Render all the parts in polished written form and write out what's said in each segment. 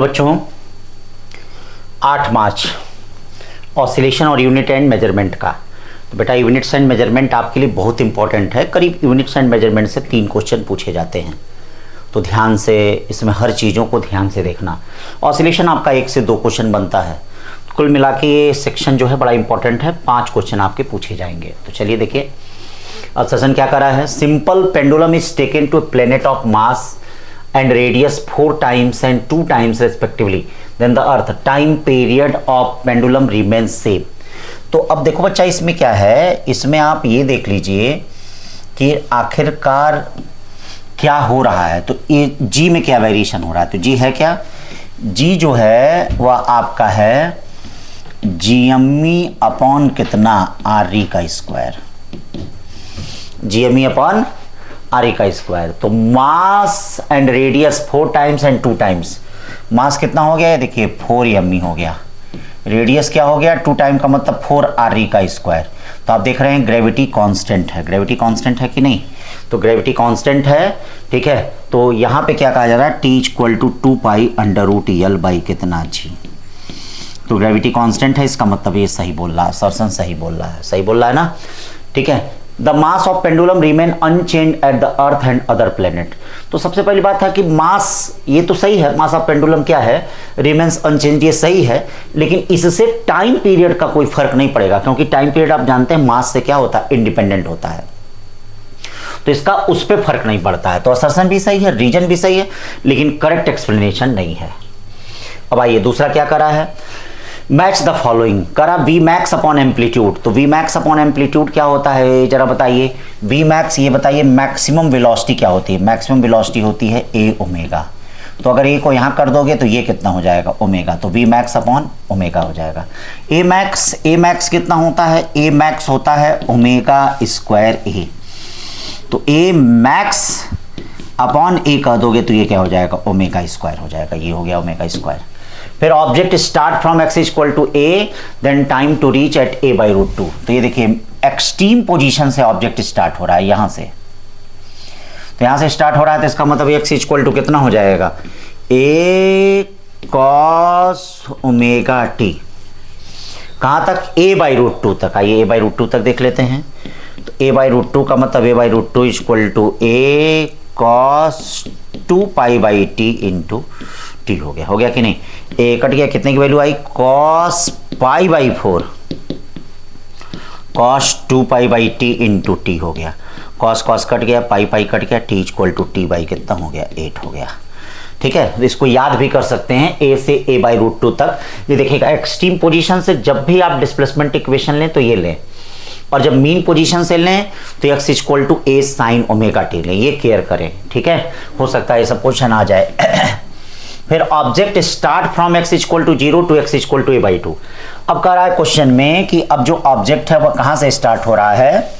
बच्चों 8 मार्च ऑसिलेशन और unit and measurement का। तो बेटा यूनिट्स एंड मेजरमेंट आपके लिए बहुत इंपॉर्टेंट है। करीब यूनिट्स एंड मेजरमेंट से 3 क्वेश्चन पूछे जाते हैं, तो ध्यान से इसमें हर चीज़ों को ध्यान से देखना। ऑसिलेशन आपका 1 से 2 क्वेश्चन बनता है। कुल मिला के ये सेक्शन जो है बड़ा इंपॉर्टेंट है, 5 क्वेश्चन आपके पूछे जाएंगे। तो चलिए देखिए अब सेशन क्या करा है। Simple pendulum is taken to a planet of mass and radius 4 times and 2 times respectively, then the earth time period of pendulum remains same। तो अब देखो बच्चा इसमें क्या है, इसमें आप ये देख लीजिए कि आखिरकार क्या हो रहा है। तो ये जी में क्या वेरिएशन हो रहा है, तो जी है क्या, जी जो है वह आपका है जीएमई अपॉन कितना आर ई का square, GME upon R E का स्क्वायर। तो mass and radius 4 times and 2 times, mass कितना हो गया देखिए 4 एम हो गया, रेडियस क्या हो गया 2 टाइम का मतलब 4 आर ई का स्क्वायर। तो आप देख रहे हैं ग्रेविटी कांस्टेंट है, ग्रेविटी कांस्टेंट है कि नहीं, तो ग्रेविटी कांस्टेंट है, ठीक है। तो यहाँ पे क्या कहा जा रहा है, T equal to 2 pi under root L by कितना जी। तो ग्रेविटी कांस्टेंट है, इसका मतलब ये सही बोल रहा है, सर्सन सही बोल रहा है, सही बोल रहा है ना, ठीक है। The mass of pendulum remain unchange at the earth and other planet. तो सबसे पहली बात है कि मास ये तो सही है, मास ऑफ पेंडुलम क्या है, रिमेन्स अनचेंज, ये सही है, लेकिन इससे टाइम पीरियड का कोई फर्क नहीं पड़ेगा, क्योंकि टाइम पीरियड आप जानते हैं मास से क्या होता है, इंडिपेंडेंट होता है। तो इसका उस पर फर्क नहीं पड़ता है। तो असर्शन भी सही है, रीजन भी सही है, लेकिन करेक्ट एक्सप्लेनेशन नहीं है। अब आइए दूसरा क्या करा है, मैच द फॉलोइंग करा, वी मैक्स अपॉन एम्पलीट्यूड। तो वी मैक्स अपॉन एम्पलीट्यूड क्या होता है जरा बताइए, वी मैक्स ये बताइए मैक्सिमम वेलोसिटी क्या होती है, मैक्सिमम वेलोसिटी होती है ए ओमेगा। तो अगर ए को यहाँ कर दोगे तो ये कितना हो जाएगा ओमेगा, तो वी मैक्स अपॉन ओमेगा हो जाएगा। ए मैक्स कितना होता है, ए मैक्स होता है ओमेगा स्क्वायर ए। तो ए मैक्स अपॉन ए कर दोगे तो ये क्या हो जाएगा ओमेगा स्क्वायर हो जाएगा, ये हो गया ओमेगा स्क्वायर। फिर object start from X equal to A, then time to reach at A by root 2। तो ये देखिए एक्सट्रीम पोजीशन से ऑब्जेक्ट स्टार्ट हो रहा है यहां से, तो यहां से स्टार्ट हो रहा है, तो इसका मतलब एक्स इक्वल टू कितना हो जाएगा, ए कॉस ओमेगा टी। कहां तक, ए बाई रूट 2 तक। आइए ए बाई रूट 2 तक देख लेते हैं। तो ए बाई रूट 2 का मतलब A by root 2 equal to A cos 2 pi by T into T हो गया कि नहीं। ए कट गया, कितने की वैल्यू आई, cos pi by 4, cos 2 pi by T into T हो गया, कॉस कॉस कट गया, पाई पाई कट गया, T equal to T by कितना हो गया 8 हो गया, ठीक है। तो इसको याद भी कर सकते हैं, ए से ए बाई रूट 2 तक। ये देखिएगा एक्सट्रीम पोजीशन से जब भी आप डिस्प्लेसमेंट इक्वेशन लें तो ये लें, और जब मीन पोजीशन से लें तो X equal to A sine omega T लें, ये केयर करें, ठीक है। हो सकता है ये सब क्वेश्चन आ जाए। फिर object start from X equal to 0 to X equal to A by 2। अब कह रहा है क्वेश्चन में कि अब जो ऑब्जेक्ट है वह कहां से स्टार्ट हो रहा है,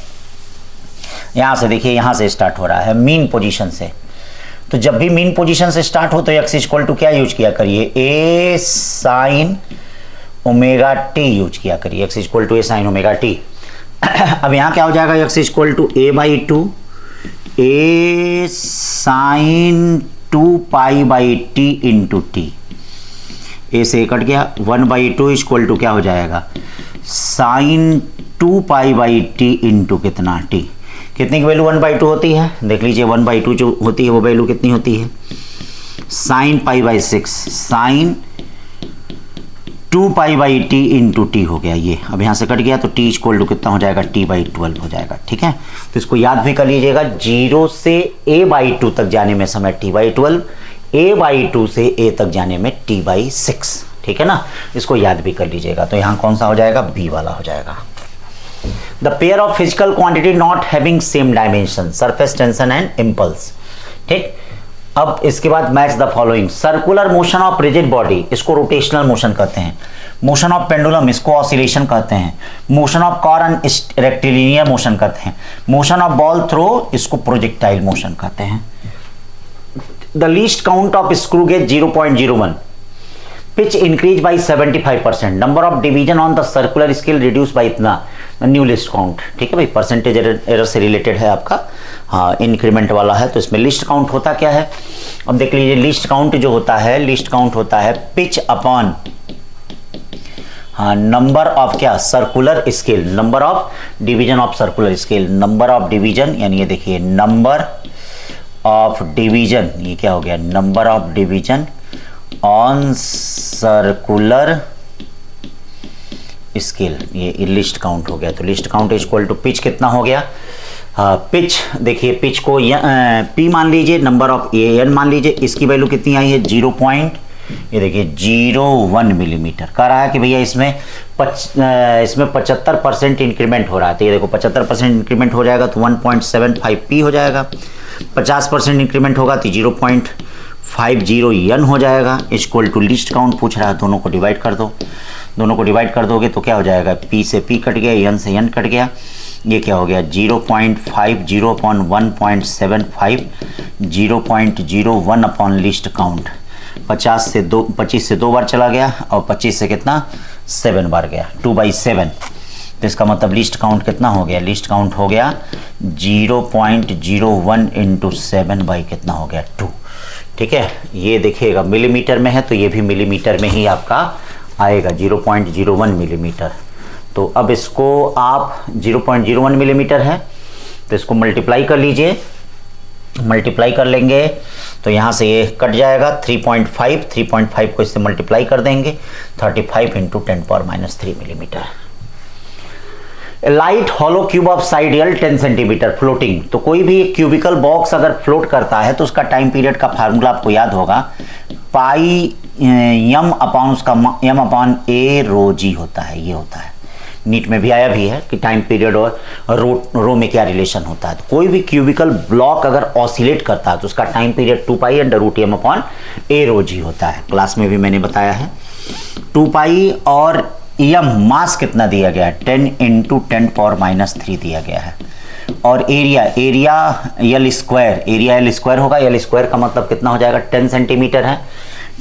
यहां से देखिए, यहां से स्टार्ट हो रहा है मीन पोजीशन से। तो जब भी मीन पोजीशन से स्टार्ट हो तो एक्स इक्वल टू क्या यूज किया करिए, A sine omega T use किया करिए, X equal to A sine omega T. अब यहां क्या हो जाएगा, X equal to A by 2 A sine 2 pi by T into T, A से कट गया, 1 बाई 2 इक्वल टू क्या हो जाएगा, sine 2 pi by T into कितना टी। कितने की वैल्यू 1 बाई 2 होती है, देख लीजिए 1 बाई 2 जो होती है वो वैल्यू कितनी होती है, sine pi by 6, sine 2 pi by T into T हो गया ये। अब यहाँ से कट गया तो टी इक्वल टू कितना हो जाएगा, टी बाई 12 हो जाएगा, ठीक है। तो इसको याद भी कर लीजिएगा, 0 से ए बाई 2 तक जाने में समय टी बाई 12, ए बाई 2 से ए तक जाने में टी बाई 6, ठीक है ना। इसको याद भी कर लीजिएगा। तो यहाँ कौन सा हो जाएगा, बी वाला हो जाएगा। The pair of physical quantity not having same dimension, surface tension and impulse, ठीक। अब इसके बाद match the following, circular motion of rigid body, इसको रोटेशनल मोशन कहते हैं, मोशन ऑफ पेंडुलम इसको ऑसिलेशन कहते हैं, motion of car and rectilinear motion कहते हैं, मोशन ऑफ बॉल थ्रो इसको प्रोजेक्टाइल मोशन कहते हैं। The least count of screw gauge 0.01, pitch increase by 75%, number of division on the circular scale reduce by इतना, new list count, ठीक है भाई, percentage error से रिलेटेड है आपका, हाँ इंक्रीमेंट वाला है, तो इसमें लिस्ट काउंट होता क्या है। अब देख लीजिए लिस्ट काउंट जो होता है, लिस्ट काउंट होता है पिच अपॉन नंबर ऑफ क्या, circular scale, number of division of circular scale, number of division, यानी ये देखिए नंबर ऑफ डिवीजन, ये क्या हो गया, number of division on circular scale, ये लिस्ट काउंट हो गया। तो least count is equal to pitch कितना हो गया, पिच देखिए, पिच को पी मान लीजिए, नंबर ऑफ एन मान लीजिए, इसकी वैल्यू कितनी आई है ये देखिए 0.1 मिलीमीटर। कह रहा है कि भैया इसमें 75% इंक्रीमेंट हो रहा है, तो ये देखो 75% इंक्रीमेंट हो जाएगा तो 1.75 पी हो जाएगा, 50% इंक्रीमेंट होगा तो 0.50 एन हो जाएगा, इक्वल टू लिस्ट काउंट पूछ रहा है, दोनों को डिवाइड कर दो, दोनों को डिवाइड कर दोगे तो क्या हो जाएगा, पी से पी कट गया, एन से एन कट गया, ये क्या हो गया 0.50 अपॉन 1.75, 0.01 अपॉन लिस्ट काउंट, 25 से 2 बार चला गया और 25 से कितना 7 बार गया, 2/7, तो इसका मतलब लिस्ट काउंट कितना हो गया, लिस्ट काउंट हो गया 0.01 इंटू 7 बाई कितना हो गया 2, ठीक है। ये देखिएगा मिलीमीटर में है तो ये भी मिलीमीटर में ही आपका आएगा 0.01 मिलीमीटर। तो अब इसको आप 0.01 मिलीमीटर है तो इसको मल्टीप्लाई कर लीजिए, मल्टीप्लाई कर लेंगे तो यहाँ से ये कट जाएगा 3.5 को इससे मल्टीप्लाई कर देंगे, 35 into 10⁻³ millimetre. Light hollow cube of side L 10 centimetre floating, तो कोई भी क्यूबिकल बॉक्स अगर फ्लोट करता है तो उसका टाइम पीरियड का फार्मूला आपको याद होगा, पाई यम अपॉन उसका यम अपॉन ए रो जी होता है, ये होता है, नीट में भी आया भी है कि टाइम पीरियड और रो में क्या रिलेशन होता है। तो कोई भी क्यूबिकल ब्लॉक अगर ऑसिलेट करता है तो उसका टाइम पीरियड 2π√m अपॉन ए रो जी होता है, क्लास में भी मैंने बताया है। 2π और एम मास कितना दिया गया है 10 इंटू 10⁻³ दिया गया है, और एरिया एल स्क्वायर होगा, एल स्क्वायर का मतलब कितना हो जाएगा 10 सेंटीमीटर है,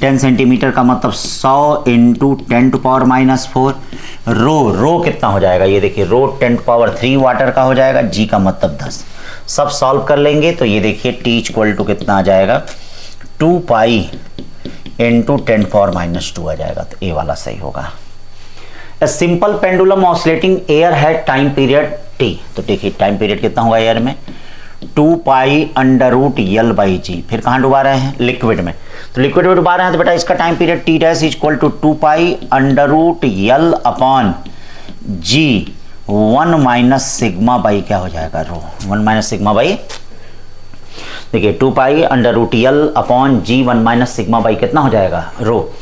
10 सेंटीमीटर का मतलब 100 इंटू 10⁻⁴, रो कितना हो जाएगा, ये देखिए रो 10⁻³ वाटर का हो जाएगा, जी का मतलब 10, सब सॉल्व कर लेंगे तो ये देखिए टी इक्वल टू कितना आ जाएगा 2π इंटू 10⁻² आ जाएगा, तो ए वाला सही होगा। A simple pendulum oscillating air had time period t, तो देखिए टाइम पीरियड कितना होगा एयर में 2π√L/g। फिर कहाँ डुबा रहे हैं, लिक्विड में, तो लिक्विड में डुबा रहे हैं तो बेटा इसका time period t dash equal to 2π√L upon g 1 - sigma by क्या हो जाएगा रो, 1 - सिग्मा बाई, देखिए 2π√L upon g 1 - sigma by कितना हो जाएगा रो।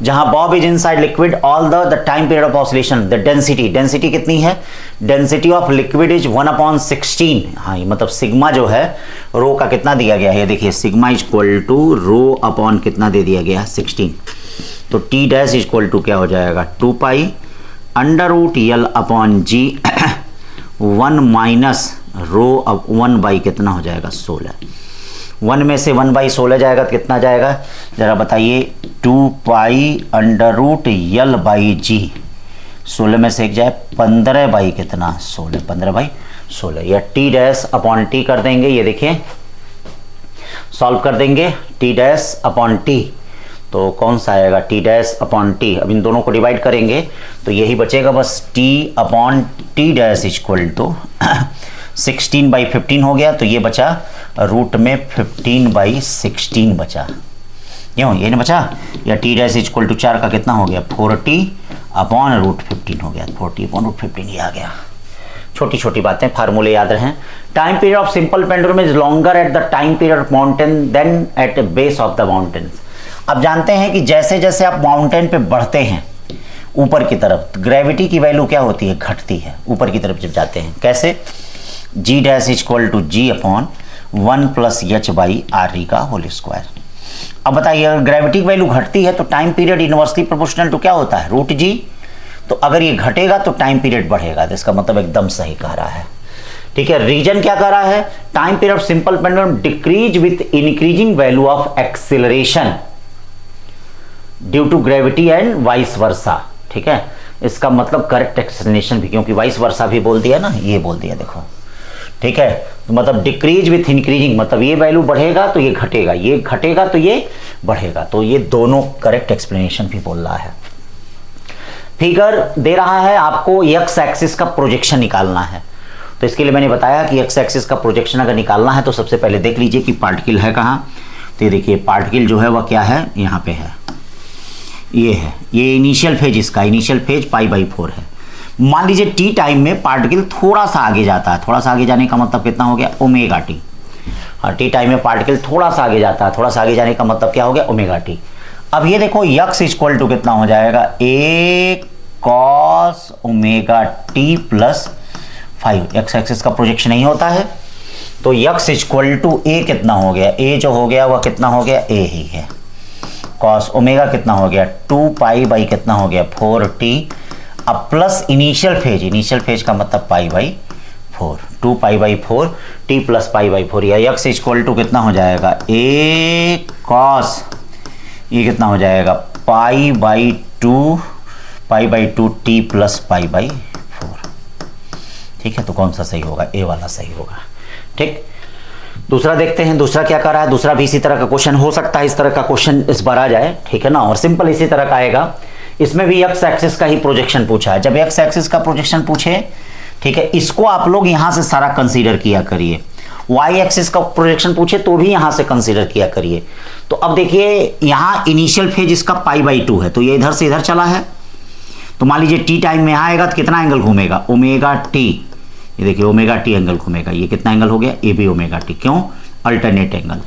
जहां Bob is inside liquid all the time period of oscillation, the density कितनी है, डेंसिटी ऑफ लिक्विड इज 1/16, हाँ ये मतलब सिग्मा जो है रो का कितना दिया गया है, देखिए sigma is equal to rho upon कितना दे दिया गया 16, तो T dash is equal to क्या हो जाएगा 2π√L अपॉन जी 1 - रो अब 1 कितना हो जाएगा 16, 1 में से 1/16 जाएगा तो कितना जाएगा जरा बताइए 2π√L/g, 16 में से एक जाए 15 कितना 16, 15/16, या टी डैश अपॉन टी कर देंगे, ये देखिए सॉल्व कर देंगे टी डैश अपॉन टी, तो कौन सा आएगा टी डैश अपॉन टी, अब इन दोनों को डिवाइड करेंगे तो यही बचेगा बस T upon T dash equal to 16/15 हो गया, तो ये बचा रूट में 15/16 बचा, क्यों ये नहीं बचा, या टी डैश इक्वल टू 4 का कितना हो गया 40/√15 हो गया, 40/√15 ये आ गया। छोटी छोटी बातें फार्मूले याद रहें। Time period of simple pendulum is longer at the time period of mountain than at base of the mountain. अब जानते हैं कि जैसे जैसे आप माउंटेन पे बढ़ते हैं ऊपर की तरफ, ग्रेविटी की वैल्यू क्या होती है घटती है ऊपर की तरफ जब जाते हैं, कैसे G dash equal to G upon 1 + h/r का होल स्क्वायर। अब बताइए अगर ग्रेविटी की वैल्यू घटती है तो time period inversely proportional to क्या होता है √g, तो अगर ये घटेगा तो टाइम पीरियड बढ़ेगा, तो इसका मतलब एकदम सही कह रहा है, ठीक है। रीजन क्या कह रहा है, time period of simple pendulum decrease with increasing value of acceleration due to gravity and vice versa, ठीक है। इसका मतलब करेक्ट एक्सप्लेनेशन भी, क्योंकि वाइस वर्सा भी बोल दिया ना, ये बोल दिया देखो, ठीक है। तो मतलब डिक्रीज विथ इंक्रीजिंग, मतलब ये वैल्यू बढ़ेगा तो ये घटेगा, ये घटेगा तो ये बढ़ेगा, तो ये दोनों करेक्ट एक्सप्लेनेशन भी बोल रहा है। फिगर दे रहा है आपको एक्स एक्सिस का प्रोजेक्शन निकालना है, तो इसके लिए मैंने बताया कि एक्स एक्सिस का प्रोजेक्शन अगर निकालना है तो सबसे पहले देख लीजिए कि पार्टिकल है कहाँ। तो ये देखिए पार्टिकल जो है वह क्या है, यहाँ पे है, ये है, ये इनिशियल फेज, इसका इनिशियल फेज π/4 है। मान लीजिए टी टाइम में पार्टिकल थोड़ा सा आगे जाता है, थोड़ा सा आगे जाने का मतलब कितना हो गया, ओमेगा टी। और टी टाइम में पार्टिकल थोड़ा सा आगे जाता है, थोड़ा सा आगे जाने का मतलब क्या हो गया, ओमेगा टी। अब ये देखो यक्स इक्वल टू कितना हो जाएगा, A cos omega T plus 5। X axis का प्रोजेक्शन नहीं होता है, तो यक्स इक्वल टू ए कितना हो गया, ए जो हो गया वह कितना हो गया, ए ही है। कॉस ओमेगा कितना हो गया, 2π कितना हो गया, 4t। अब प्लस इनिशियल फेज का मतलब π/4, 2π/4 t प्लस π/4, या यक्स इक्वल टू कितना हो जाएगा, ए कॉस, ये कितना हो जाएगा π/2 t प्लस π/4। ठीक है, तो कौन सा सही होगा, ए वाला सही होगा। ठीक, दूसरा देखते हैं, दूसरा क्या कर रहा है। दूसरा भी इसी तरह का क्वेश्चन हो सकता है, इस तरह का क्वेश्चन इस बार आ जाए, ठीक है ना, और सिंपल इसी तरह का आएगा। इसमें भी एक्स एक्सिस का ही प्रोजेक्शन पूछा है। जब एक्स एक्सिस का प्रोजेक्शन पूछे, ठीक है, इसको आप लोग यहां से सारा कंसीडर किया करिए। वाई एक्सिस का प्रोजेक्शन पूछे तो भी यहां से कंसीडर किया करिए। तो अब देखिए यहां इनिशियल फेज इसका π/2 है, तो ये इधर से इधर चला है, तो मान लीजिए टी टाइम में आएगा तो कितना एंगल घूमेगा, ओमेगा टी। ये देखिए ओमेगा टी एंगल घूमेगा, ये कितना एंगल हो गया, ए बी ओमेगा टी। क्यों, अल्टरनेट एंगल।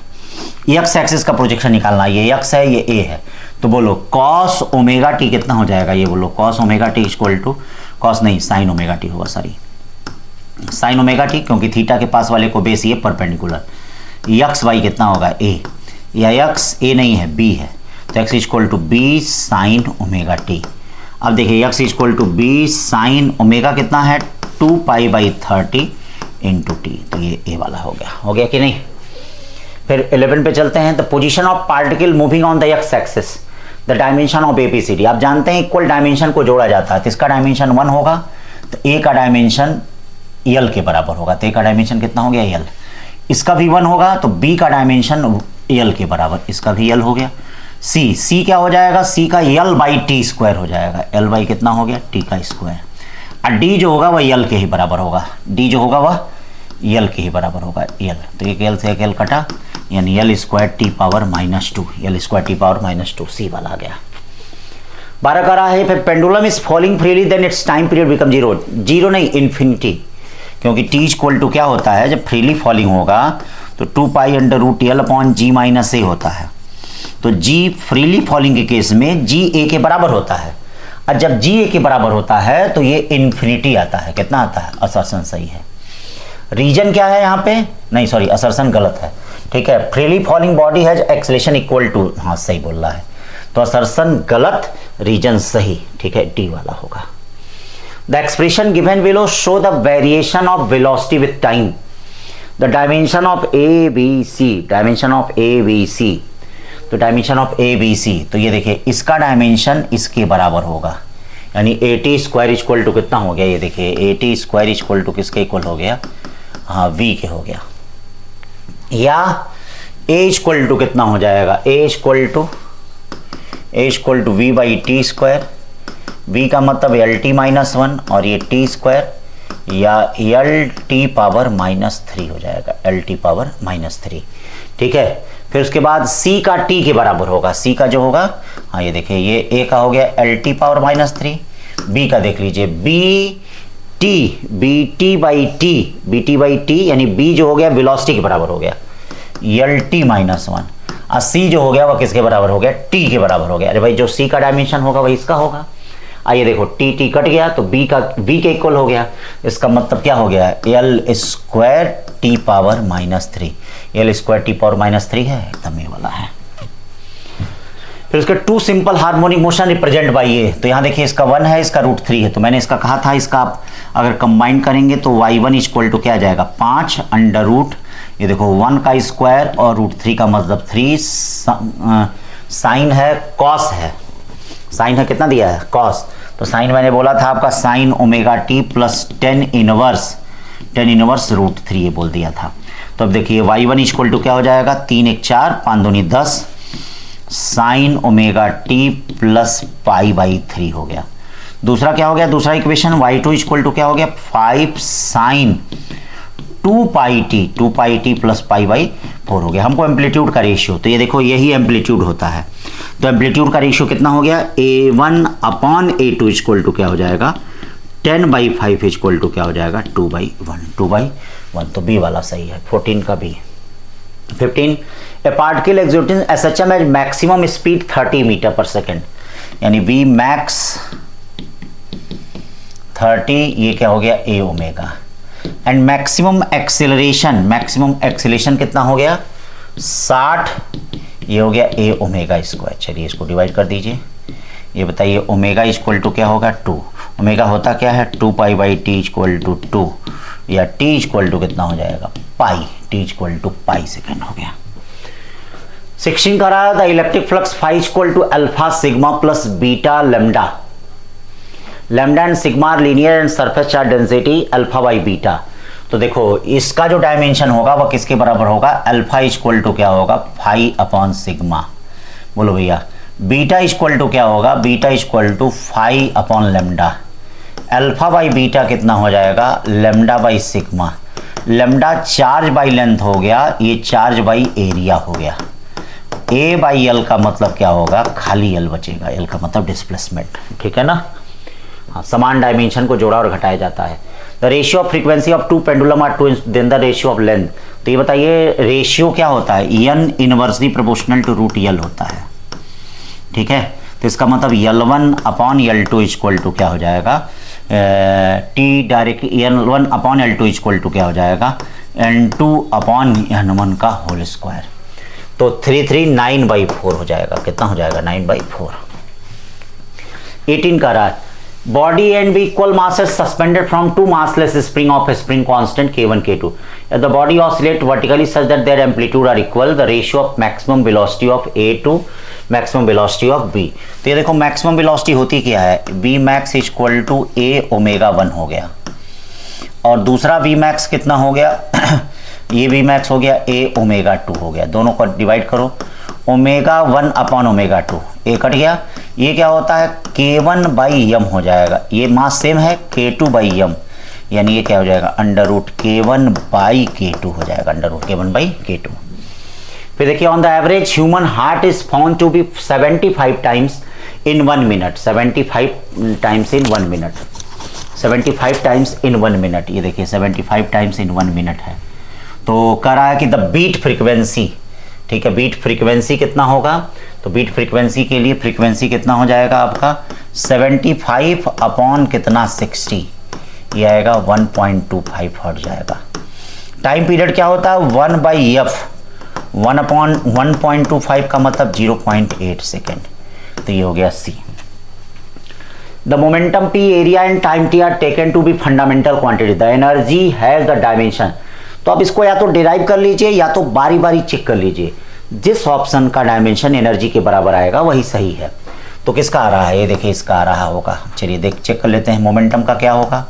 एक्स एक्सिस का प्रोजेक्शन निकालना, ये एक्स है ये ए है, तो बोलो कॉस ओमेगा टी कितना हो जाएगा, ये बोलो cos omega T equal to, cos नहीं साइन ओमेगा टी होगा, सॉरी साइन ओमेगा टी, क्योंकि थीटा के पास वाले को बेस ये परपेंडिकुलर। एक्स वाई कितना होगा, ए, या एक्स ए नहीं है बी है, तो X equal to B sine omega T. अब देखिए X equal to B sine omega कितना है, 2π/30 इंटू टी, तो ये ए वाला हो गया कि नहीं। फिर 11 पे चलते हैं। The position of particle moving on the X axis, the dimension of ABCD. आप जानते हैं इक्वल डायमेंशन को जोड़ा जाता है, तो इसका डायमेंशन 1 होगा, तो ए का डायमेंशन यल के बराबर होगा, तो ए का डायमेंशन कितना हो गया, यल। इसका भी 1 होगा, तो बी का डायमेंशन यल के बराबर, इसका भी यल हो गया। सी क्या हो जाएगा, सी का l/t² हो जाएगा, l/ कितना हो गया, t का स्क्वायर। और डी जो होगा वह यल के ही बराबर होगा, डी जो होगा वह यल के ही बराबर होगा, यल। तो एक यल से एक यल कटा, यानी l² t power -2, l² t power -2, C वाला आ गया। 12 का रहा है। फिर pendulum is falling freely then it's time period become 0, 0 नहीं इन्फिनिटी, क्योंकि t इक्वल टू क्या होता है, जब फ्रीली फॉलिंग होगा तो 2π/L/G-a होता है। तो g फ्रीली फॉलिंग के केस में g a के बराबर होता है, और जब g a के बराबर होता है तो ये इन्फिनिटी आता है। कितना आता है, असर्शन सही है। रीजन क्या है यहाँ पे, नहीं सॉरी असर्शन गलत है, ठीक है। Freely falling body has acceleration equal to, हाँ सही बोल रहा है, तो असर्शन गलत, रीजन सही, ठीक है, डी वाला होगा। The expression given below show the variation of velocity with time, the dimension of A B C, dimension of A B C, तो dimension of A B C, तो ये देखिए इसका डायमेंशन इसके बराबर होगा, यानी AT² इक्वल टू कितना हो गया, ये देखिए AT² इक्वल टू किसके इक्वल हो गया, हाँ V के हो गया। या A इक्वल टू कितना हो जाएगा, A equal to V/t², V का मतलब LT-1 और ये t², या LT पावर -3 हो जाएगा, LT पावर -3, ठीक है। फिर उसके बाद C का T के बराबर होगा, C का जो होगा, हाँ ये देखिए ये A का हो गया LT पावर -3, B का देख लीजिए BT/t, यानी B जो हो गया वेलोसिटी के बराबर हो गया, LT-1, और C जो हो गया वह किसके बराबर हो गया, T के बराबर हो गया। अरे भाई जो C का डायमेंशन होगा वही इसका होगा। आइए देखो T कट गया तो B का V के इक्वल हो गया, इसका मतलब क्या हो गया, L² t power -3, L² t power -3 है, एकदम ये वाला है। फिर उसके 2 simple harmonic motion represent by A, तो यहाँ देखिए इसका 1 है, इसका √3 है, तो मैंने इसका कहा था, इसका आप अगर कंबाइन करेंगे तो y1 इक्वल टू क्या आ जाएगा, 5 √, ये देखो 1 का स्क्वायर और √3 का मतलब 3, साइन है कॉस है, साइन है कितना दिया है कॉस, तो साइन मैंने बोला था आपका sine omega T plus ten inverse root 3 ये बोल दिया था। तो अब देखिए y1 इक्वल टू क्या हो जाएगा, 3 1 4 5 दूनी 10 sign omega T plus pi by 3 हो गया। दूसरा क्या हो गया, दूसरा इक्वेशन y2 इक्वल टू क्या हो गया, 5 sine 2 pi T plus pi by 4 हो गया। हमको एम्पलीट्यूड का रेशियो, तो ये देखो यही एम्पलीट्यूड होता है, तो एम्पलीट्यूड का रेशियो कितना हो गया, a1 upon a2 equal to क्या हो जाएगा, 10/5 इक्वल टू क्या हो जाएगा, 2/1। तो बी वाला सही है, 14 का B. 15 A particle exciting SHM at maximum speed 30 metre पर सेकेंड, यानी बी मैक्स 30, ये क्या हो गया A omega, and maximum acceleration कितना हो गया 60, ये हो गया ए ओमेगा स्क्वायर। चलिए इसको डिवाइड कर दीजिए, ये बताइए ओमेगा इक्वल टू क्या होगा 2, ओमेगा होता क्या है 2 pi by T equal to 2, या टी इक्वल टू कितना हो जाएगा pi, T equal to pi second हो गया। 16 का रहा था electric flux phi equal to alpha sigma plus beta lambda and sigma linear and surface charge density alpha by beta. तो देखो इसका जो डायमेंशन होगा वह किसके बराबर होगा, अल्फा इक्वल टू क्या होगा फाई अपॉन सिग्मा, बोलो भैया। बीटा इक्वल टू क्या होगा, beta equal to phi upon lambda, alpha by beta कितना हो जाएगा lambda by sigma, lambda charge by length हो गया, ये चार्ज बाई एरिया हो गया, ए बाई एल का मतलब क्या होगा खाली एल बचेगा, एल का मतलब डिस्प्लेसमेंट, ठीक है ना। हाँ, समान डायमेंशन को जोड़ा और घटाया जाता है। The ratio of frequency of two pendulum are two then the ratio of length. तो ये बताइए रेशियो क्या होता है, N inversely proportional to root L होता है, ठीक है। तो इसका मतलब L1 upon L2 equal to क्या हो जाएगा, T direct L1 upon L2 equal to क्या हो जाएगा N2 अपॉन N1 का होल स्क्वायर। तो 339/4 हो जाएगा, कितना हो जाएगा 9/4। 18 का रहा है body and B equal masses suspended from two massless spring of a spring constant K1 K2. If the body oscillate vertically such that their amplitude are equal, the ratio of maximum velocity of A to maximum velocity of B. तो ये देखो maximum velocity होती क्या है, B max equal to A omega 1 हो गया, और दूसरा V max कितना हो गया ये V max हो गया A ओमेगा 2 हो गया, दोनों को डिवाइड करो, ओमेगा 1 अपॉन ओमेगा 2 ए कट गया, ये क्या होता है K1 बाई एम हो जाएगा, ये मास सेम है K2 बाई एम, यानी ये क्या हो जाएगा under root K1 by K2 हो जाएगा, under root K1 by K2। फिर देखिए on the average human heart is found to be 75 times in 1 minute, 75 times in 1 minute, 75 times in 1 minute, ये देखिए 75 टाइम्स इन 1 मिनट है। तो कह रहा है कि द बीट फ्रीक्वेंसी, ठीक है, बीट फ्रीक्वेंसी कितना होगा, तो बीट फ्रीक्वेंसी के लिए फ्रीक्वेंसी कितना हो जाएगा आपका 75 अपॉन कितना 60, ये आएगा 1.25 हर्ट्ज जाएगा। टाइम पीरियड क्या होता है 1/f, 1 अपॉन 1.25 का मतलब 0.8 सेकेंड, तो ये हो गया C। The momentum P, area and time T are taken to be fundamental quantity, the energy has the dimension. तो आप इसको या तो डिराइव कर लीजिए या तो बारी बारी चेक कर लीजिए, जिस ऑप्शन का डायमेंशन एनर्जी के बराबर आएगा वही सही है। तो किसका आ रहा है, ये देखिए इसका आ रहा होगा, चलिए चेक कर लेते हैं मोमेंटम का क्या होगा,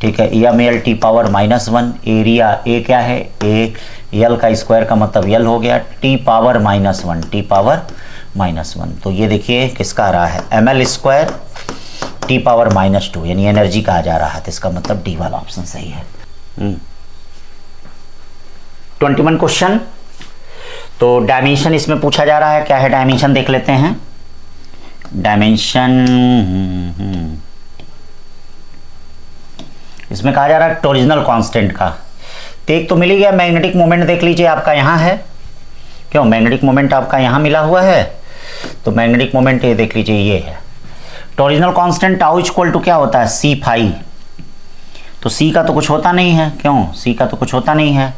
ठीक है, ml T⁻⁻1, एरिया ए क्या है ए, एल का स्क्वायर का मतलब एल हो गया, T⁻⁻1 T⁻⁻1, तो ये देखिए किसका आ रहा है ml स्क्वायर T⁻⁻2, यानी एनर्जी का आ जा रहा है, तो इसका मतलब डी वाला ऑप्शन सही है। 21 क्वेश्चन, तो डायमेंशन इसमें पूछा जा रहा है, क्या है डायमेंशन देख लेते हैं। डायमेंशन इसमें कहा जा रहा है टॉरिजनल कांस्टेंट का, तो एक तो मिल ही गया, मैग्नेटिक मोमेंट देख लीजिए आपका यहाँ है, क्यों मैग्नेटिक मोमेंट आपका यहाँ मिला हुआ है, तो मैग्नेटिक मोमेंट ये देख लीजिए ये है। Torsional constant tau equal to क्या होता है C फाई, तो C का तो कुछ होता नहीं है, क्यों C का तो कुछ होता नहीं है,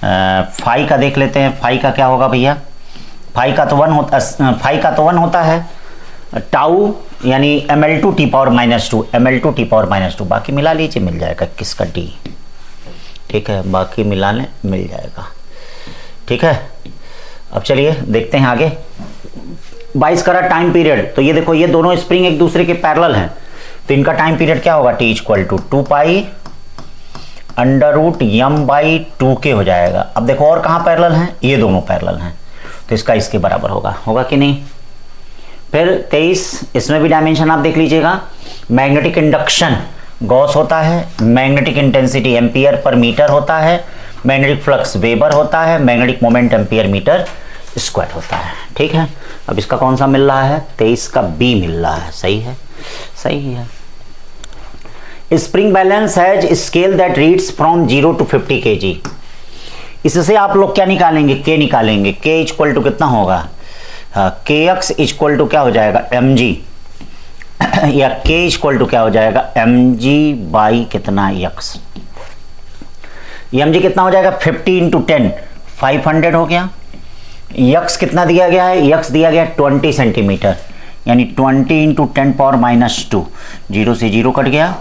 फाई का देख लेते हैं, फाई का क्या होगा भैया, फाई का तो 1 होता, फाई का तो 1 होता है, टाउ यानी ml2 T⁻⁻2 ml2 T⁻⁻2, बाकी मिला लीजिए मिल जाएगा किसका D, ठीक है, बाकी मिला लें मिल जाएगा, ठीक है। अब चलिए देखते हैं आगे। 22 करा टाइम पीरियड, तो ये देखो ये दोनों स्प्रिंग एक दूसरे के पैरेलल हैं, तो इनका टाइम पीरियड क्या होगा, t equal to 2 pi under root M by 2k हो जाएगा। अब देखो और कहाँ पैरेलल हैं, ये दोनों पैरेलल हैं, तो इसका इसके बराबर होगा कि नहीं। फिर 23, इसमें भी डायमेंशन आप देख लीजिएगा। मैग्नेटिक इंडक्शन गॉस होता है, मैग्नेटिक इंटेंसिटी एम्पियर पर मीटर होता है, मैग्नेटिक फ्लक्स वेबर होता है, magnetic moment ampere metre square होता है। ठीक है, अब इसका कौन सा मिल रहा है, 23 का बी मिल रहा है। सही है, सही है। Spring balance has scale that reads from 0 to 50 kg। इससे आप लोग क्या निकालेंगे, के निकालेंगे। के इक्वल टू कितना होगा, के एक्स इक्वल टू क्या हो जाएगा, एम जी, या के इक्वल टू क्या हो जाएगा, एम जी बाई कितना एक्स। एम जी कितना हो जाएगा, 50 इंटू 10 500 हो गया। यक्स कितना दिया गया है, यक्स दिया गया 20 सेंटीमीटर, यानी 20 इंटू 10 पावर माइनस 2, 0 से 0 कट गया।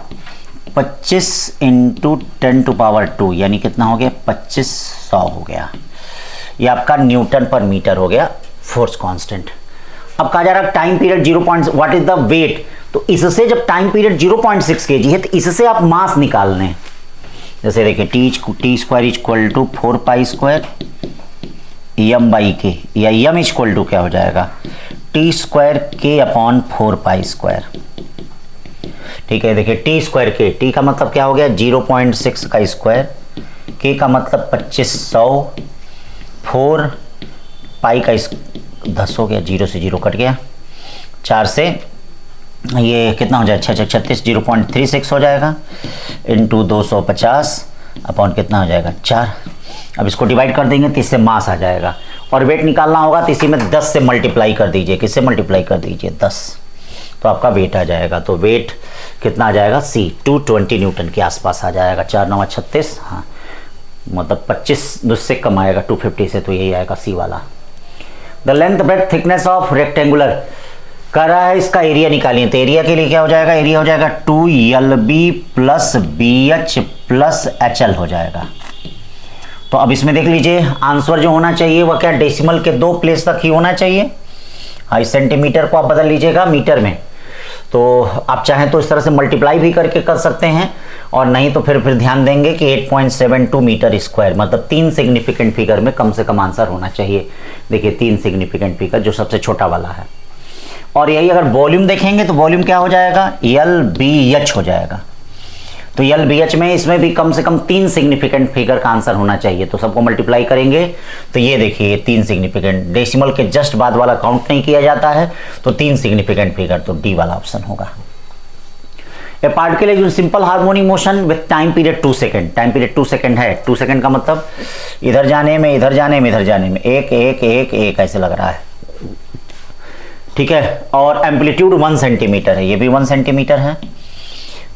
25 इंटू 10 टू पावर 2, यानी कितना हो गया, 2500 हो गया। ये आपका न्यूटन पर मीटर हो गया फोर्स कांस्टेंट। अब कहा जा रहा है time period 0. What is the weight, तो इससे जब टाइम पीरियड 0.6 kg है तो इससे आप मास निकाल लें। जैसे देखिए T square equal to 4 pi square M by K, या यम इक्वल टू क्या हो जाएगा, T square K upon 4 pi square. ठीक है, देखिए टी स्क्वायर के, टी का मतलब क्या हो गया 0.6 का स्क्वायर, के का मतलब 2500, 4 पाई का 10 हो गया, 0 से 0 कट गया, 4 से ये कितना हो जाएगा, 6 36 0.36 हो जाएगा, इंटू 250 अपॉन कितना हो जाएगा 4। अब इसको डिवाइड कर देंगे तो इससे मास आ जाएगा, और वेट निकालना होगा तो इसी में 10 से मल्टीप्लाई कर दीजिए। किससे मल्टीप्लाई कर दीजिए, 10, तो आपका वेट आ जाएगा। तो वेट कितना आ जाएगा, सी 220 न्यूटन के आसपास आ जाएगा। 4 9 36, हाँ मतलब 25 से कम आएगा 250 से, तो यही आएगा सी वाला। The length breadth thickness of rectangular कर रहा है, इसका एरिया निकालिए। तो एरिया के लिए क्या हो जाएगा, एरिया हो जाएगा 2LB plus BH plus HL हो जाएगा। तो अब इसमें देख लीजिए आंसर जो होना चाहिए वह क्या, डेसिमल के 2 प्लेस तक ही होना चाहिए। हाँ, इस सेंटीमीटर को आप बदल लीजिएगा मीटर में, तो आप चाहें तो इस तरह से मल्टीप्लाई भी करके कर सकते हैं, और नहीं तो फिर ध्यान देंगे कि 8.72 मीटर स्क्वायर, मतलब 3 सिग्निफिकेंट फिगर में कम से कम आंसर होना चाहिए। देखिए 3 सिग्निफिकेंट फिगर जो सबसे छोटा वाला है। और यही अगर वॉल्यूम देखेंगे तो वॉल्यूम क्या हो जाएगा, LBH हो जाएगा। तो LBH में इसमें भी कम से कम 3 सिग्निफिकेंट फिगर का आंसर होना चाहिए, तो सबको मल्टीप्लाई करेंगे तो ये देखिए 3 सिग्निफिकेंट, डेसिमल के जस्ट बाद वाला काउंट नहीं किया जाता है, तो 3 सिग्निफिकेंट फिगर, तो डी वाला ऑप्शन होगा। ए particle is in simple harmonic motion with time period 2 second. Time period 2 second है, 2 सेकंड का मतलब इधर जाने में इधर जाने में इधर जाने में 1 1 1 1 ऐसे लग रहा है। ठीक है, और एम्पलीट्यूड 1 सेंटीमीटर है, ये भी 1 सेंटीमीटर है।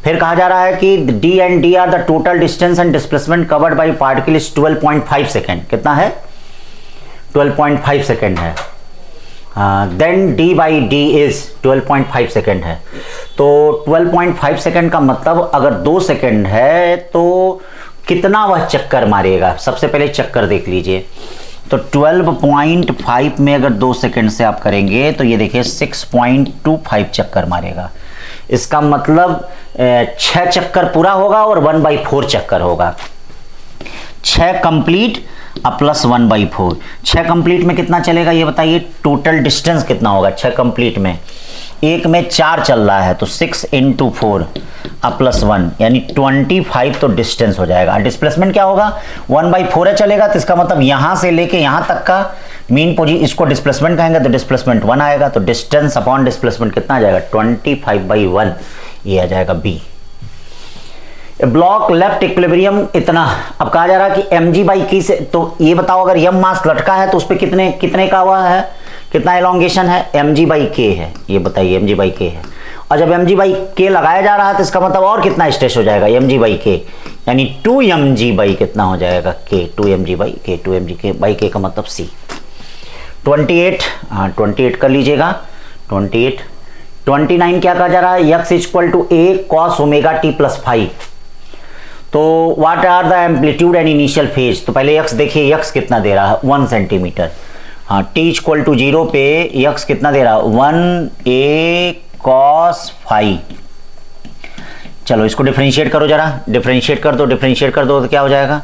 फिर कहा जा रहा है कि D and D are the total distance and displacement covered by particle is 12.5 second. कितना है, 12.5 सेकेंड है। Then D by D is 12.5 second है। तो 12.5 सेकेंड का मतलब अगर 2 सेकेंड है तो कितना वह चक्कर मारेगा, सबसे पहले चक्कर देख लीजिए। तो 12.5 में अगर 2 सेकेंड से आप करेंगे तो ये देखिए 6.25 चक्कर मारेगा। इसका मतलब 6 चक्कर पूरा होगा और 1/4 चक्कर होगा। 6 कंप्लीट प्लस 1/4, 6 कंप्लीट में कितना चलेगा ये बताइए, टोटल डिस्टेंस कितना होगा 6 कंप्लीट में। एक में 4 चल रहा है तो 6 इंटू 4 प्लस 1 यानी 25 तो डिस्टेंस हो जाएगा। डिस्प्लेसमेंट क्या होगा, 1/4 चलेगा, तो इसका मतलब यहां से लेके यहां तक का मीन पोजीशन, इसको डिस्प्लेसमेंट कहेंगे तो डिस्प्लेसमेंट 1 आएगा। तो डिस्टेंस अपॉन डिस्प्लेसमेंट कितना आ जाएगा, 25/1, ये आ जाएगा बी। ब्लॉक लेफ्ट इक्विलिब्रियम इतना। अब कहा जा रहा है कि mg/k से, तो ये बताओ अगर यम मास लटका है तो उस पर कितने का हुआ है, कितना एलोंगेशन है, mg/k है, ये बताइए mg/k है। और जब mg/k लगाया जा रहा है तो इसका मतलब और कितना स्ट्रेस हो जाएगा, mg/k यानी 2mg/ कितना हो जाएगा k, 2mg/k, 2mg/k का मतलब c। 28, हाँ 28 कर लीजिएगा, 28। 29 क्या कहा जा रहा है, x equal to a cos ωt plus 5। तो what are the amplitude and initial phase, तो पहले x देखिए, x कितना दे रहा है 1 सेंटीमीटर, हाँ, टी इक्वल टू 0 पे यक्स कितना दे रहा, 1a cos फाई। चलो इसको डिफरेंशिएट करो जरा, डिफरेंशिएट कर दो तो क्या हो जाएगा,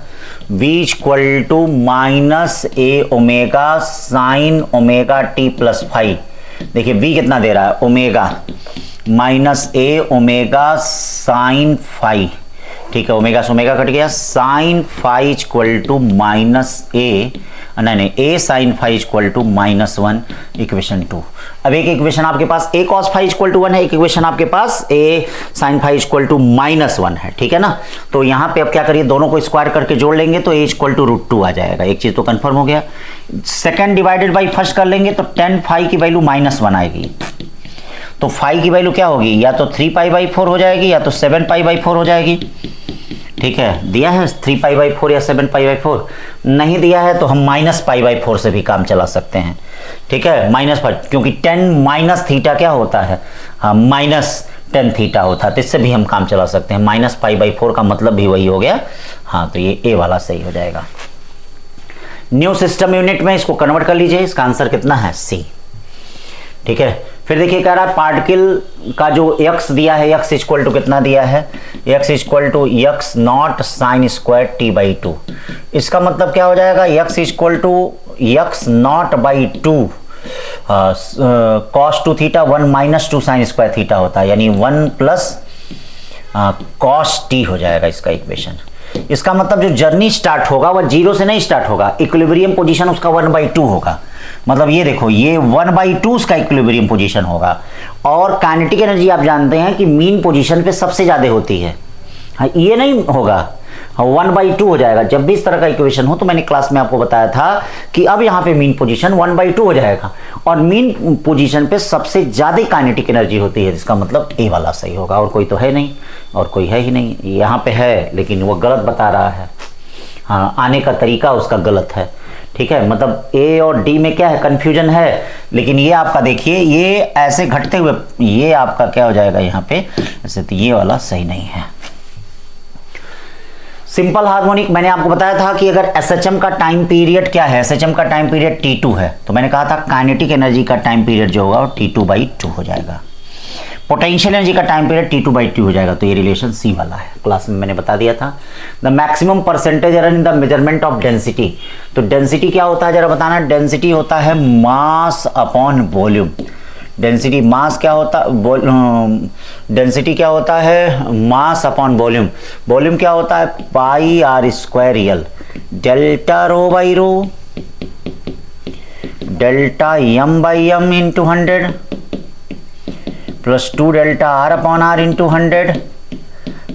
v equal to minus A omega sine omega T plus phi. देखिए v कितना दे रहा है, omega minus A omega sine phi. ठीक है, ओमेगा से ओमेगा कट गया, sine phi equal to minus A, नहीं A sine phi equal to -1, equation 2। अब एक इक्वेशन आपके पास A cos phi equal to 1 है, एक इक्वेशन आपके पास A sine phi equal to -1 है। ठीक है ना, तो यहाँ पे अब क्या करिए, दोनों को स्क्वायर करके जोड़ लेंगे तो ए इक्वल टू √2 आ जाएगा। एक चीज तो कंफर्म हो गया। सेकंड डिवाइडेड बाई फर्स्ट कर लेंगे तो tan फाई की वैल्यू -1 आएगी, तो फाई की वैल्यू क्या होगी, या तो 3π/4 हो जाएगी या तो 7π/4 हो जाएगी। ठीक है, दिया है 3π/4 या 7π/4, नहीं दिया है तो हम -π/4 से भी काम चला सकते हैं। ठीक है, -π, क्योंकि tan माइनस थीटा क्या होता है, हाँ -tan थीटा होता है, तो इससे भी हम काम चला सकते हैं। -π/4 का मतलब भी वही हो गया। हाँ, तो ये ए वाला सही हो जाएगा। न्यू सिस्टम यूनिट में इसको कन्वर्ट कर लीजिए, इसका आंसर कितना है, सी। ठीक है, फिर देखिए कह रहा है पार्टिकल का जो x दिया है, x इक्वल टू कितना दिया है, x equal to x not sine square t/2। इसका मतलब क्या हो जाएगा, x equal to x not by 2 cos 2 theta 1 - 2 sine square theta होता है, यानी 1 प्लस cos t हो जाएगा इसका इक्वेशन। इसका मतलब जो जर्नी स्टार्ट होगा वह 0 से नहीं स्टार्ट होगा, इक्विलिब्रियम पोजीशन उसका 1/2 होगा। मतलब ये देखो, ये 1/2 उसका इक्विलिब्रियम पोजीशन होगा। और काइनेटिक एनर्जी आप जानते हैं कि मीन पोजीशन पे सबसे ज्यादा होती है। हाँ, ये नहीं होगा, 1/2 हो जाएगा। जब भी इस तरह का इक्वेशन हो, तो मैंने क्लास में आपको बताया था कि अब यहाँ पे मीन पोजीशन 1/2 हो जाएगा, और मीन पोजीशन पे सबसे ज्यादा काइनेटिक एनर्जी होती है। इसका मतलब ए वाला सही होगा, और कोई तो है नहीं, और कोई है ही नहीं। यहाँ पे है लेकिन वो गलत बता रहा है। हाँ, आने का तरीका उसका गलत है। ठीक है, मतलब ए और डी में क्या है, कंफ्यूजन है। लेकिन ये आपका देखिए, ये ऐसे घटते हुए ये आपका क्या हो जाएगा यहाँ पे ऐसे, तो ये वाला सही नहीं है। सिंपल हार्मोनिक मैंने आपको बताया था कि अगर एसएचएम का टाइम पीरियड क्या है, एसएचएम का टाइम पीरियड T2 है, तो मैंने कहा था काइनेटिक एनर्जी का टाइम पीरियड जो होगा वो T2/2 हो जाएगा। पोटेंशियल एनर्जी का टाइम पीरियड T2/2 हो जाएगा। तो ये रिलेशन सी वाला है, क्लास में मैंने बता दिया था। The maximum percentage error in the measurement of density. तो डेंसिटी क्या होता है जरा बताना। डेंसिटी होता है mass upon volume. Density mass क्या होता, डेंसिटी क्या होता है, मास अपॉन वॉल्यूम। वॉल्यूम क्या होता है, πr²L, delta rho by rho, delta m/m into 100 plus 2 delta r/r into 100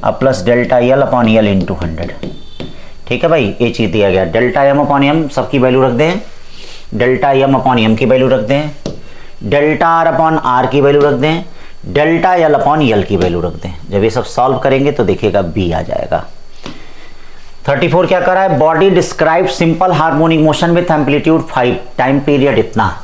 अब प्लस डेल्टा L/L इंटू 100। ठीक है भाई, ये चीज दिया गया। डेल्टा m/m सबकी वैल्यू रख दें, डेल्टा m/m की वैल्यू रख दें, डेल्टा r/r की वैल्यू रख दें, डेल्टा L/L की वैल्यू रख दें। जब ये सब सॉल्व करेंगे तो देखिएगा बी आ जाएगा। 34 क्या कर रहा है, body describe simple harmonic motion with amplitude 5, time period इतना।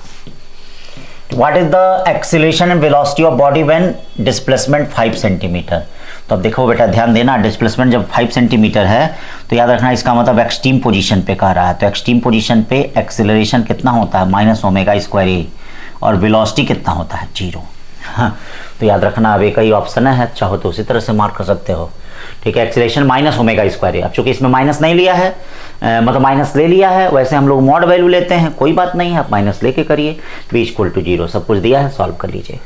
What is the acceleration and velocity of body when displacement 5 centimetre. तो अब देखो बेटा, ध्यान देना, डिस्प्लेसमेंट जब 5 सेंटीमीटर है तो याद रखना इसका मतलब एक्सट्रीम पोजीशन पे कह रहा है। तो एक्सट्रीम पोजीशन पे एक्सीलरेशन कितना होता है, -ω²A, और वेलोसिटी कितना होता है, 0। हाँ, तो याद रखना, अब एक ही ऑप्शन है, चाहो तो उसी तरह से मार्क कर सकते हो। ठीक है, एक्सीलरेशन -ω²A। अब चूंकि इसमें माइनस नहीं लिया है, मतलब माइनस ले लिया है, वैसे हम लोग मॉड वैल्यू लेते हैं, कोई बात नहीं है, आप माइनस लेके करिए। v = 0, सब कुछ दिया है, सॉल्व कर लीजिए।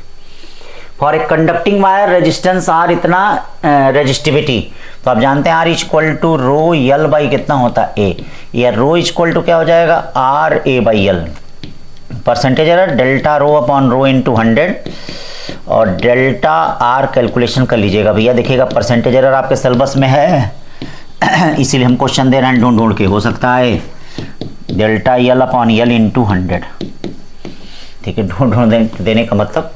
For a conducting wire resistance R इतना, रेजिस्टिविटी तो आप जानते हैं R = ρL/ कितना होता है, A, या ρ क्या हो जाएगा, RA/L। Percentage error delta ρ/ρ into 100, और डेल्टा R कैलकुलेशन कर लीजिएगा भैया। देखिएगा परसेंटेज एरर आपके सिलेबस में है, इसीलिए हम क्वेश्चन दे रहे हैं, ढूंढ के हो सकता है डेल्टा L/L इंटू 100। ठीक है, ढूंढ देने का मतलब,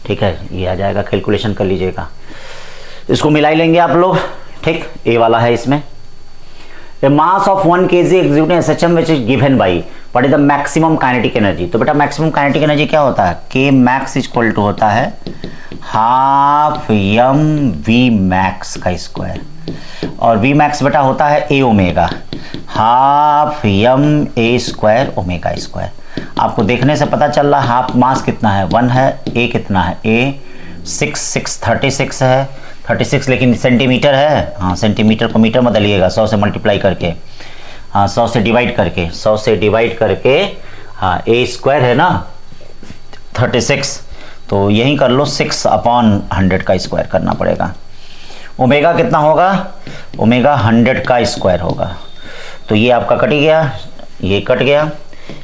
ठीक है, ये आ जाएगा, कैलकुलेशन कर लीजिएगा। इसको मिला ही लेंगे आप लोग। ठीक, ए वाला है इसमें। The mass of 1 kg executing SHM which is given by what is the maximum kinetic energy। तो बेटा मैक्सिमम काइनेटिक एनर्जी क्या होता है, K max = होता है ½ m/v max का स्क्वायर, और v max बेटा होता है A omega, ½ m A² omega square. आपको देखने से पता चल रहा हाफ मास कितना है 1 है, ए कितना है, ए 36 है, 36 लेकिन सेंटीमीटर है, हाँ सेंटीमीटर को मीटर में बदलिएगा 100 से मल्टीप्लाई करके, हाँ 100 से डिवाइड करके, हाँ ए स्क्वायर है ना 36, तो यही कर लो 6/100 का स्क्वायर करना पड़ेगा। ओमेगा कितना होगा, ओमेगा 100 का स्क्वायर होगा, तो ये आपका कट गया, ये कट गया,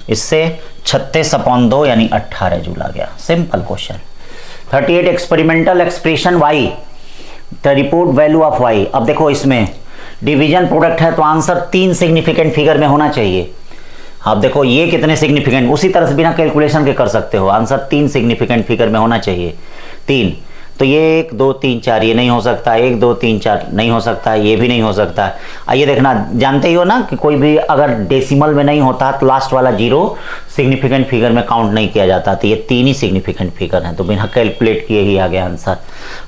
इससे 36/2 यानी 18 जूल आ गया। Simple question. 38 experimental expression y, the report value of y। अब देखो इसमें डिवीजन प्रोडक्ट है तो आंसर 3 सिग्निफिकेंट फिगर में होना चाहिए। अब देखो ये कितने सिग्निफिकेंट, उसी तरह से बिना कैलकुलेशन के कर सकते हो, आंसर 3 सिग्निफिकेंट फिगर में होना चाहिए। 3 तो ये 1 2 3 4 ये नहीं हो सकता, 1 2 3 4 नहीं हो सकता, ये भी नहीं हो सकता। आइए देखना, जानते ही हो ना कि कोई भी अगर डेसिमल में नहीं होता तो लास्ट वाला 0 सिग्निफिकेंट फिगर में काउंट नहीं किया जाता, तो ये 3 ही सिग्निफिकेंट फिगर हैं, तो बिना कैलकुलेट किए ही आ गया आंसर।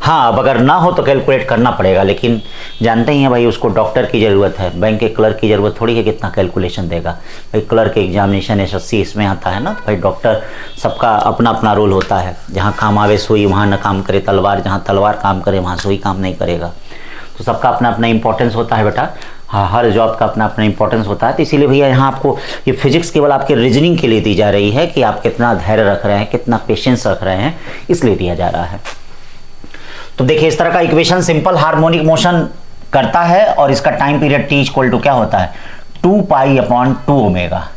हाँ अब अगर ना हो तो कैलकुलेट करना पड़ेगा, लेकिन जानते ही हैं भाई उसको डॉक्टर की ज़रूरत है, बैंक के क्लर्क की ज़रूरत थोड़ी है कितना कैलकुलेशन देगा भाई। क्लर्क एग्जामिनेशन SSC इसमें आता है ना, तो भाई डॉक्टर सबका अपना अपना रोल होता है, जहाँ काम आवे सुई वहाँ न काम करे तलवार, जहाँ तलवार काम करे वहाँ सुई काम नहीं करेगा, तो सबका अपना अपना इंपॉर्टेंस होता है बेटा। हाँ हर जॉब का अपना अपना इंपॉर्टेंस होता है, तो इसीलिए भैया यहाँ आपको ये फिजिक्स केवल आपके रीजनिंग के लिए दी जा रही है कि आप कितना धैर्य रख रहे हैं, कितना पेशेंस रख रहे हैं, इसलिए दिया जा रहा है। तो देखिए इस तरह का इक्वेशन सिंपल हार्मोनिक मोशन करता है और इसका time period t equal to क्या होता है 2π/2 ओमेगा।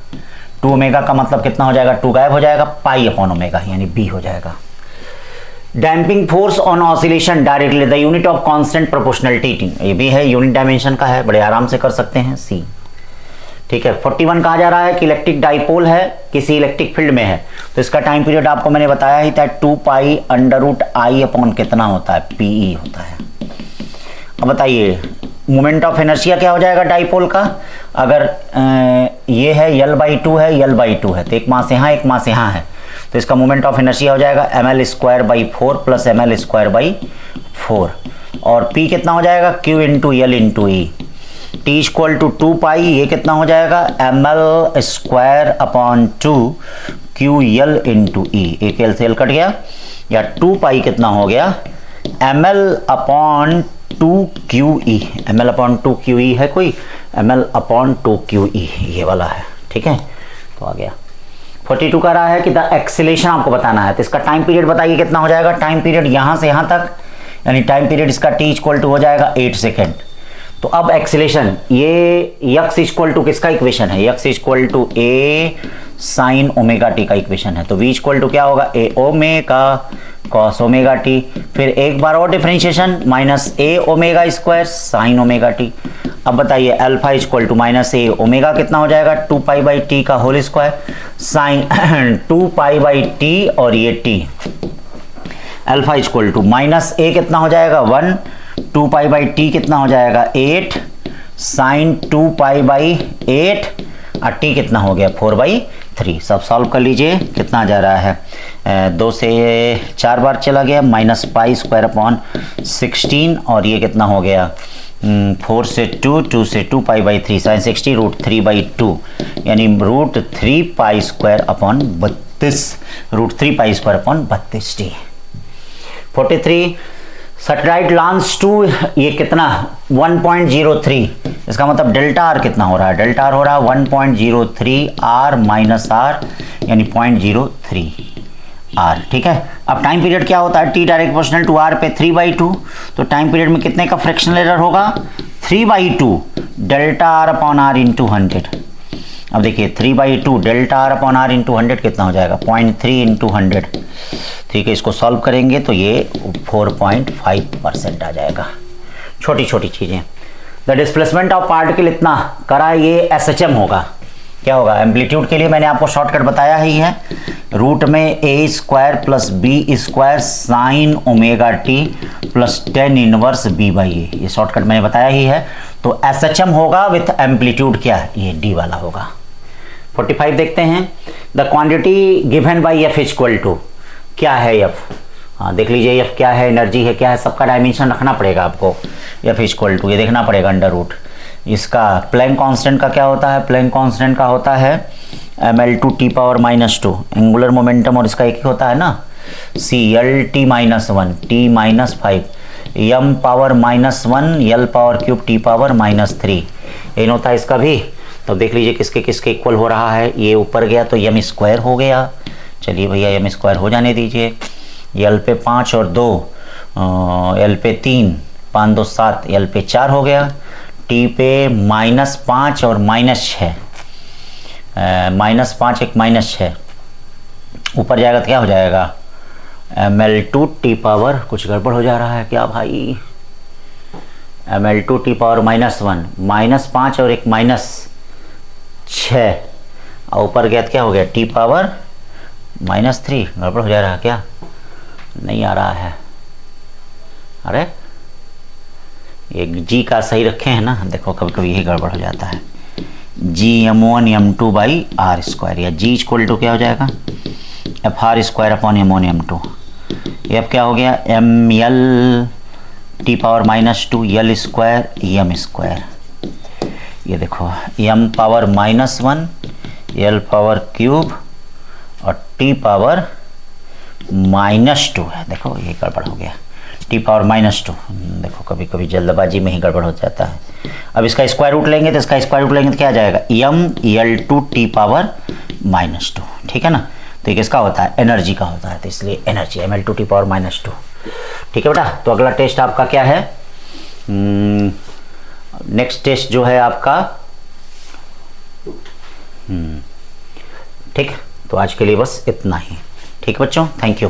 2 ओमेगा का मतलब कितना हो जाएगा, 2 गायब हो जाएगा, π/ओमेगा यानी b हो जाएगा। Damping force on oscillation directly the unit of constant proportionality, ये भी है यूनिट डायमेंशन का है, बड़े आराम से कर सकते हैं सी। ठीक है 41 कहा जा रहा है कि इलेक्ट्रिक डाइपोल है किसी इलेक्ट्रिक फील्ड में है, तो इसका टाइम पीरियड आपको मैंने बताया ही था 2π√I/ कितना होता है PE होता है। अब बताइए मोमेंट ऑफ इनर्शिया क्या हो जाएगा डाइपोल का, अगर ये है L/2 है, L/2 है, तो एक मास यहाँ एक मास यहाँ है, तो इसका मोमेंट ऑफ इनर्शिया हो जाएगा ml²/4 प्लस ml²/4, और P कितना हो जाएगा Q × L × E। T equal to 2π, ये कितना हो जाएगा ml²/2 QL × E, एक L से L कट गया, या 2π कितना हो गया ml/2QE, ml/2QE है कोई, ml/2QE ये वाला है, ठीक है तो आ गया। 42 का रहा है कि द एक्सीलरेशन आपको बताना है, तो इसका टाइम पीरियड बताइए कितना हो जाएगा, टाइम पीरियड यहाँ से यहाँ तक यानी टाइम पीरियड इसका t इक्वल टू हो जाएगा 8 सेकेंड। तो अब एक्सीलरेशन ये x इक्वल टू किसका इक्वेशन है, x equal to a sin ω/t का इक्वेशन है, तो v इक्वल टू क्या होगा a ओमेगा cos ω/t, फिर एक बार और डिफरेंशिएशन -a ω² sin ω/t। अब बताइए alpha equal to -a omega कितना हो जाएगा 2π/t का होल स्क्वायर साइन 2π/t और ये t, alpha equal to -a कितना हो जाएगा 1, 2π/t कितना हो जाएगा 8 साइन 2π/8 और t कितना हो गया 4/3। सब सॉल्व कर लीजिए, कितना जा रहा है 2 से 4 बार चला गया -π² और ये कितना हो गया 4 से 2, 2 से 2π/3 साइन 60 √3/2 यानी √3π²/32 √3π²/32t। 43 सैटेलाइट लॉन्च टू ये कितना 1.03, इसका मतलब डेल्टा आर कितना हो रहा है, डेल्टा आर हो रहा है 1.03 r - r यानी 0.03 r, ठीक है। अब टाइम पीरियड क्या होता है t direct proportional to r पे 3/2, तो टाइम पीरियड में कितने का फ्रैक्शनल एरर होगा 3/2 डेल्टा r/r × 100। अब देखिए 3/2 डेल्टा r/r × 100 कितना हो जाएगा 0.3 × 100, ठीक है। इसको सॉल्व करेंगे तो ये 4.5% आ जाएगा। छोटी छोटी चीज़ें, द डिस्प्लेसमेंट ऑफ पार्टिकल इतना करा, ये SHM होगा, क्या होगा एम्पलीट्यूड के लिए मैंने आपको शॉर्टकट बताया ही है, रूट में a² + b² sin ω/t plus 10 inverse b/a, ये शॉर्टकट मैंने बताया ही है। तो SHM होगा विथ एम्पलीट्यूड क्या है, ये d वाला होगा। 45 देखते हैं, the quantity given by f equal to क्या है f, हाँ देख लीजिए f क्या है, एनर्जी है क्या है, सबका डायमेंशन रखना पड़ेगा आपको। f इक्वल टू ये देखना पड़ेगा अंडर रूट, इसका प्लैंक कांस्टेंट का क्या होता है, प्लैंक कांस्टेंट का होता है ml2t⁻², एंगुलर मोमेंटम और इसका एक ही होता है ना, CL_t−1 t−5 m⁻−1 L⁻³ t⁻−3, इन होता है इसका भी। तो देख लीजिए किसके किसके इक्वल हो रहा है, ये ऊपर गया तो m² हो गया, चलिए भैया m² हो जाने दीजिए। L पे 5 और 2, L पे 3, 5 2 7, L पे 4 हो गया, T पे -5 और -6, -5 एक -6 ऊपर जाएगा तो क्या हो जाएगा, ml2t⁻, कुछ गड़बड़ हो जा रहा है क्या भाई, ml2t⁻−1 -5 और एक -6 और ऊपर गया तो क्या हो गया t⁻−3, गड़बड़ हो जा रहा है क्या, नहीं आ रहा है, अरे ये जी का सही रखे हैं ना, देखो कभी कभी यही गड़बड़ हो जाता है, Gm1m2/r², या G = क्या हो जाएगा, FR²/m1m2, ये अब क्या हो गया ml⁻², L² ये देखो m⁻−1 L⁻³ और t⁻−2 है, देखो ये गड़बड़ हो गया, t⁻−2, देखो कभी कभी जल्दबाजी में ही गड़बड़ हो जाता है। अब इसका स्क्वायर रूट लेंगे तो इसका स्क्वायर रूट लेंगे तो क्या आ जाएगा, ml2t⁻², ठीक है ना। तो ये किसका होता है, एनर्जी का होता है, तो इसलिए एनर्जी ml2t⁻², ठीक है बेटा। तो अगला टेस्ट आपका क्या है, नेक्स्ट टेस्ट जो है आपका, ठीक। तो आज के लिए बस इतना ही, ठीक बच्चों, थैंक यू।